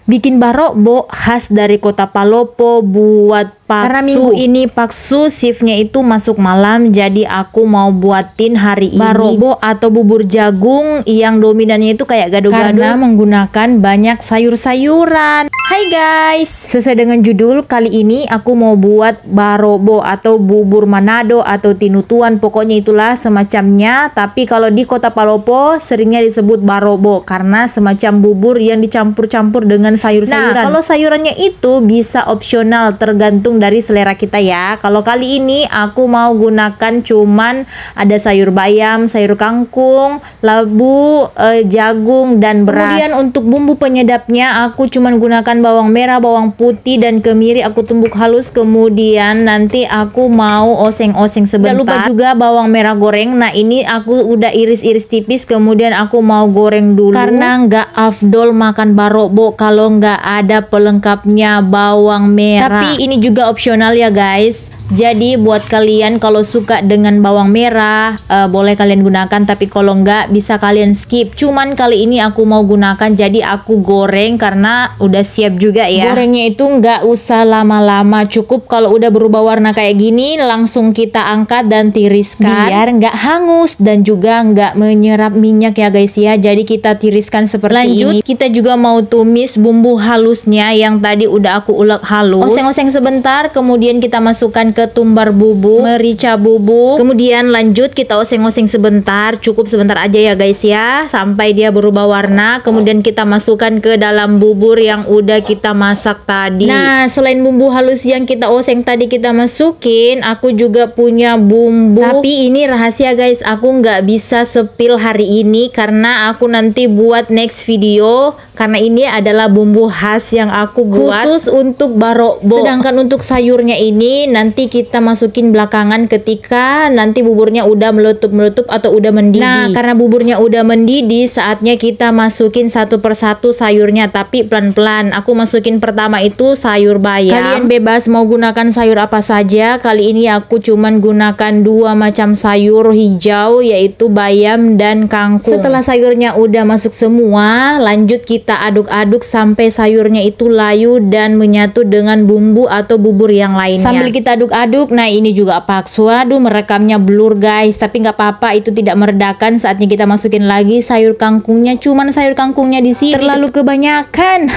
Bikin barokbo khas dari kota Palopo buat Paksu. Karena minggu ini Paksu shiftnya itu masuk malam, jadi aku mau buatin hari ini barokbo atau bubur jagung yang dominannya itu kayak gado-gado karena menggunakan banyak sayur-sayuran. Hai guys, sesuai dengan judul, kali ini aku mau buat barokbo atau bubur Manado atau tinutuan, pokoknya itulah semacamnya. Tapi kalau di kota Palopo seringnya disebut barokbo karena semacam bubur yang dicampur-campur dengan sayur-sayuran. Nah, kalau sayurannya itu bisa opsional tergantung dari selera kita ya. Kalau kali ini aku mau gunakan cuman ada sayur bayam, sayur kangkung, labu, jagung, dan beras. Kemudian untuk bumbu penyedapnya aku cuman gunakan bawang merah, bawang putih, dan kemiri aku tumbuk halus. Kemudian nanti aku mau oseng-oseng sebentar. Jangan lupa juga bawang merah goreng. Nah, ini aku udah iris-iris tipis, kemudian aku mau goreng dulu karena nggak afdol makan barokbo kalau nggak ada pelengkapnya bawang merah. Tapi ini juga opsional ya guys. Jadi buat kalian kalau suka dengan bawang merah boleh kalian gunakan, tapi kalau nggak bisa kalian skip. Cuman kali ini aku mau gunakan, jadi aku goreng karena udah siap juga ya. Gorengnya itu nggak usah lama-lama, cukup kalau udah berubah warna kayak gini langsung kita angkat dan tiriskan biar nggak hangus dan juga nggak menyerap minyak ya guys ya. Jadi kita tiriskan seperti ini. Kita juga mau tumis bumbu halusnya yang tadi udah aku ulek halus. Oseng-oseng sebentar, kemudian kita masukkan ke tumbar bubuk, merica bubuk, kemudian lanjut kita oseng-oseng sebentar, cukup sebentar aja ya guys ya, sampai dia berubah warna. Kemudian kita masukkan ke dalam bubur yang udah kita masak tadi. Nah, selain bumbu halus yang kita oseng tadi kita masukin, aku juga punya bumbu. Tapi ini rahasia guys, aku nggak bisa sepil hari ini karena aku nanti buat next video, karena ini adalah bumbu khas yang aku buat khusus untuk barokbo. Sedangkan untuk sayurnya ini nanti kita masukin belakangan ketika nanti buburnya udah meletup-meletup atau udah mendidih. Nah, karena buburnya udah mendidih, saatnya kita masukin satu persatu sayurnya, tapi pelan-pelan. Aku masukin pertama itu sayur bayam. Kalian bebas mau gunakan sayur apa saja. Kali ini aku cuman gunakan dua macam sayur hijau, yaitu bayam dan kangkung. Setelah sayurnya udah masuk semua, lanjut kita aduk-aduk sampai sayurnya itu layu dan menyatu dengan bumbu atau bubur yang lainnya. Sambil kita aduk-aduk, nah ini juga Paksu. Aduh, merekamnya blur guys, tapi nggak apa-apa, itu tidak meredakan. Saatnya kita masukin lagi sayur kangkungnya. Cuman sayur kangkungnya di sini terlalu kebanyakan.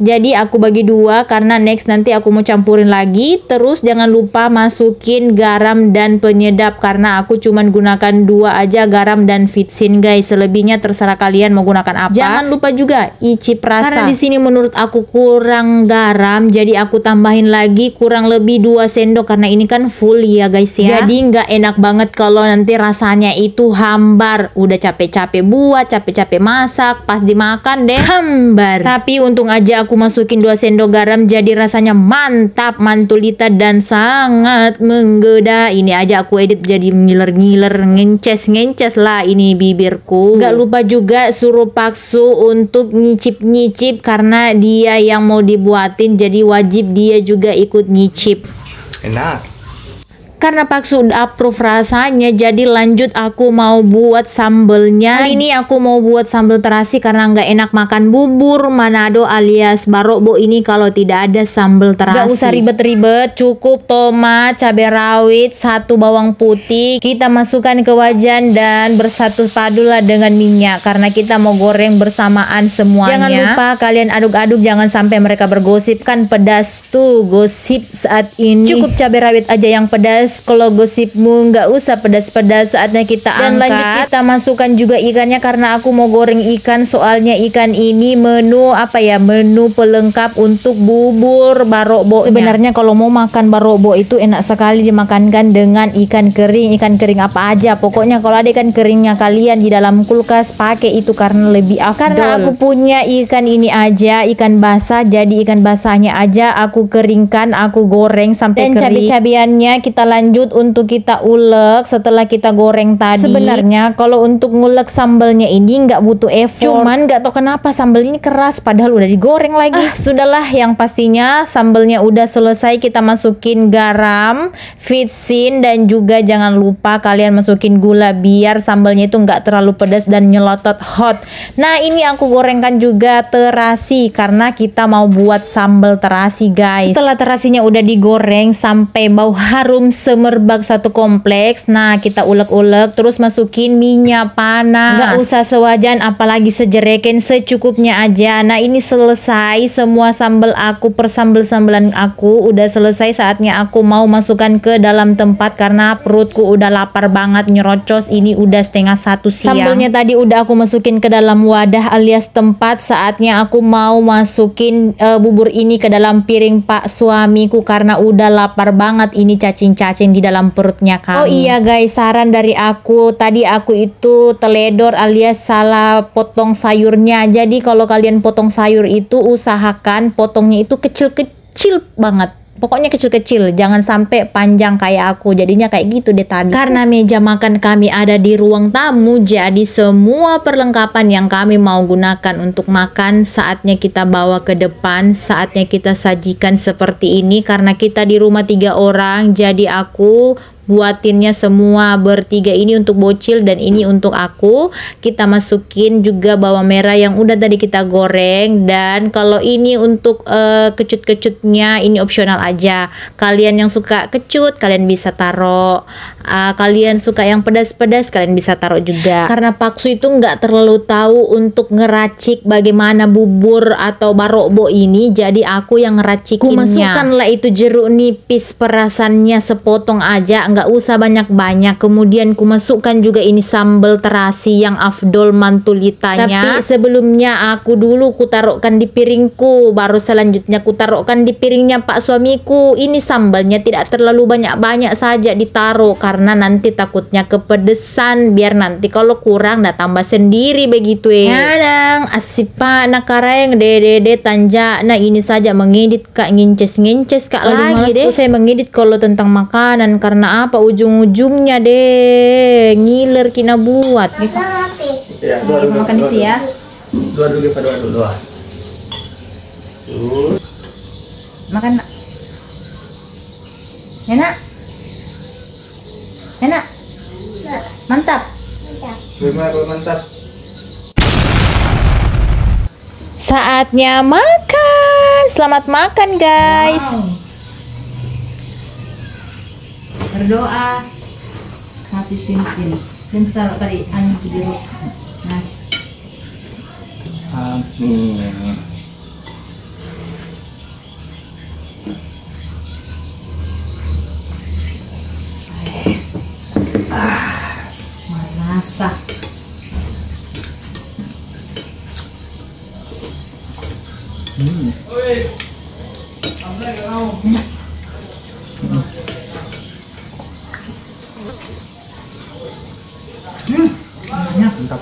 Jadi aku bagi dua karena next nanti aku mau campurin lagi. Terus jangan lupa masukin garam dan penyedap karena aku cuman gunakan dua aja, garam dan vitsin guys. Selebihnya terserah kalian mau gunakan apa. Jangan lupa juga icip rasa. Karena di sini menurut aku kurang garam, jadi aku tambahin lagi kurang lebih 2 sendok karena ini kan full ya guys ya. Jadi nggak enak banget kalau nanti rasanya itu hambar. Udah capek-capek buat, capek-capek masak, pas dimakan deh hambar. Tapi untung aja aku masukin 2 sendok garam, jadi rasanya mantap, mantulita dan sangat menggeda. Ini aja aku edit jadi ngiler-ngiler, ngences-ngences lah ini bibirku. Nggak lupa juga suruh Paksu untuk nyicip-nyicip karena dia yang mau dibuatin, jadi wajib dia juga ikut nyicip. Enak. Karena Paksu udah approve rasanya, jadi lanjut aku mau buat sambelnya. Kali ini aku mau buat sambal terasi karena nggak enak makan bubur Manado alias barokbo ini kalau tidak ada sambal terasi. Gak usah ribet-ribet, cukup tomat, cabai rawit, 1 bawang putih. Kita masukkan ke wajan dan bersatu padulah dengan minyak karena kita mau goreng bersamaan semuanya. Jangan lupa kalian aduk-aduk, jangan sampai mereka bergosip. Kan pedas tuh gosip saat ini. Cukup cabai rawit aja yang pedas. Kalau gosipmu nggak usah pedas-pedas, saatnya kita angkat. Dan lanjut kita masukkan juga ikannya karena aku mau goreng ikan, soalnya ikan ini menu apa ya, menu pelengkap untuk bubur barokbo. Sebenarnya kalau mau makan barokbo itu enak sekali dimakankan dengan ikan kering apa aja. Pokoknya kalau ada ikan keringnya kalian di dalam kulkas pakai itu karena lebih afdol. Karena aku punya ikan ini aja, ikan basah, jadi ikan basahnya aja aku keringkan, aku goreng sampai kering. Dan cabai-cabiannya kita lanjut lanjut untuk kita ulek setelah kita goreng tadi. Sebenarnya kalau untuk ngulek sambalnya ini nggak butuh effort, cuman nggak tahu kenapa sambal ini keras padahal udah digoreng lagi. Sudahlah, yang pastinya sambalnya udah selesai, kita masukin garam, vitsin, dan juga jangan lupa kalian masukin gula biar sambalnya itu nggak terlalu pedas dan nyelotot hot. Nah, ini aku gorengkan juga terasi karena kita mau buat sambal terasi, guys. Setelah terasinya udah digoreng sampai bau harum semerbak satu kompleks, nah kita ulek-ulek terus masukin minyak panas. Nggak usah sewajan apalagi sejerekin, secukupnya aja. Nah, ini selesai semua sambal aku, persambal-sambalan aku udah selesai. Saatnya aku mau masukkan ke dalam tempat karena perutku udah lapar banget, nyerocos. Ini udah 1:30 siang. Sambalnya tadi udah aku masukin ke dalam wadah alias tempat. Saatnya aku mau masukin bubur ini ke dalam piring Pak suamiku karena udah lapar banget, ini cacing-cacing di dalam perutnya kami. Oh iya guys, saran dari aku, tadi aku itu teledor alias salah potong sayurnya. Jadi kalau kalian potong sayur itu usahakan potongnya itu kecil-kecil banget. Pokoknya kecil-kecil, jangan sampai panjang kayak aku. Jadinya kayak gitu deh tadi. Karena meja makan kami ada di ruang tamu, jadi semua perlengkapan yang kami mau gunakan untuk makan saatnya kita bawa ke depan, saatnya kita sajikan seperti ini. Karena kita di rumah 3 orang, jadi aku buatinnya semua bertiga, ini untuk bocil dan ini untuk aku. Kita masukin juga bawang merah yang udah tadi kita goreng, dan kalau ini untuk kecut-kecutnya ini opsional aja. Kalian yang suka kecut kalian bisa taruh, kalian suka yang pedas-pedas kalian bisa taruh juga. Karena Paksu itu nggak terlalu tahu untuk ngeracik bagaimana bubur atau barokbo ini, jadi aku yang ngeracikinnya. Ku masukkanlah itu jeruk nipis perasannya sepotong aja, nggak usah banyak-banyak. Kemudian ku masukkan juga ini sambal terasi yang afdol mantulitanya. Tapi sebelumnya aku dulu ku taruhkan di piringku, baru selanjutnya ku taruhkan di piringnya Pak suamiku. Ini sambalnya tidak terlalu banyak-banyak saja ditaruh karena nanti takutnya kepedesan, biar nanti kalau kurang dah tambah sendiri begitu Kadang asipa nakareng dede tanja. Nah, ini saja mengedit kak, nginces kak lagi deh. Saya mengedit kalau tentang makanan karena apa, ujung-ujungnya deh ngiler kina buat gitu. Ya, Makan itu ya. Dua dulu. Makan nak. Enak. Mantap. Mantap. Saatnya makan. Selamat makan guys. Berdoa. Hati sin. Taruh tadi angin di jeruk. Nah. Amin. Merasa. Mantap.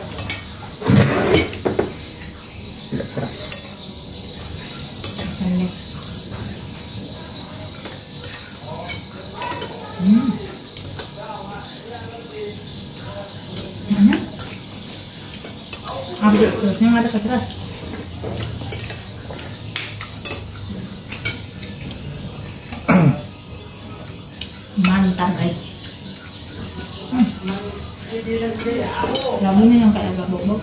Tidak keras. Ambil terusnya nggak ada keras. Mantap guys. Labunya yang kayak agak bobok.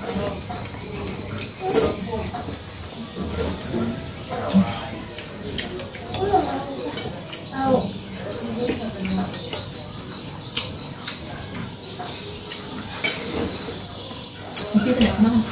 Mungkin tidak makan.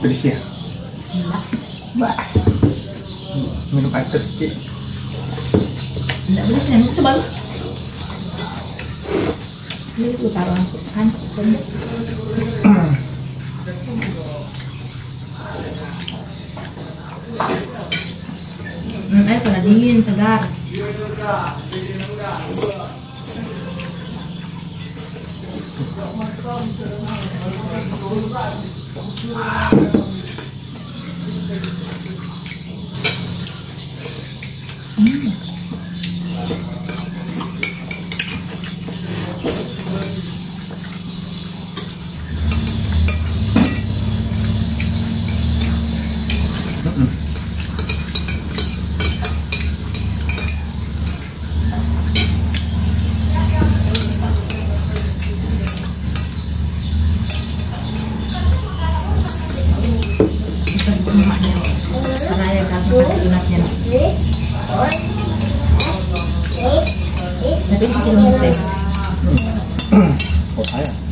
Pedes ya? Bah. Minum air terus sedikit. Enggak boleh sih, coba lu. Ini lu taruh kan. Air pada dingin, segar. Karena yang kasih lunaknya. Tapi kecil banget. Oh, saya.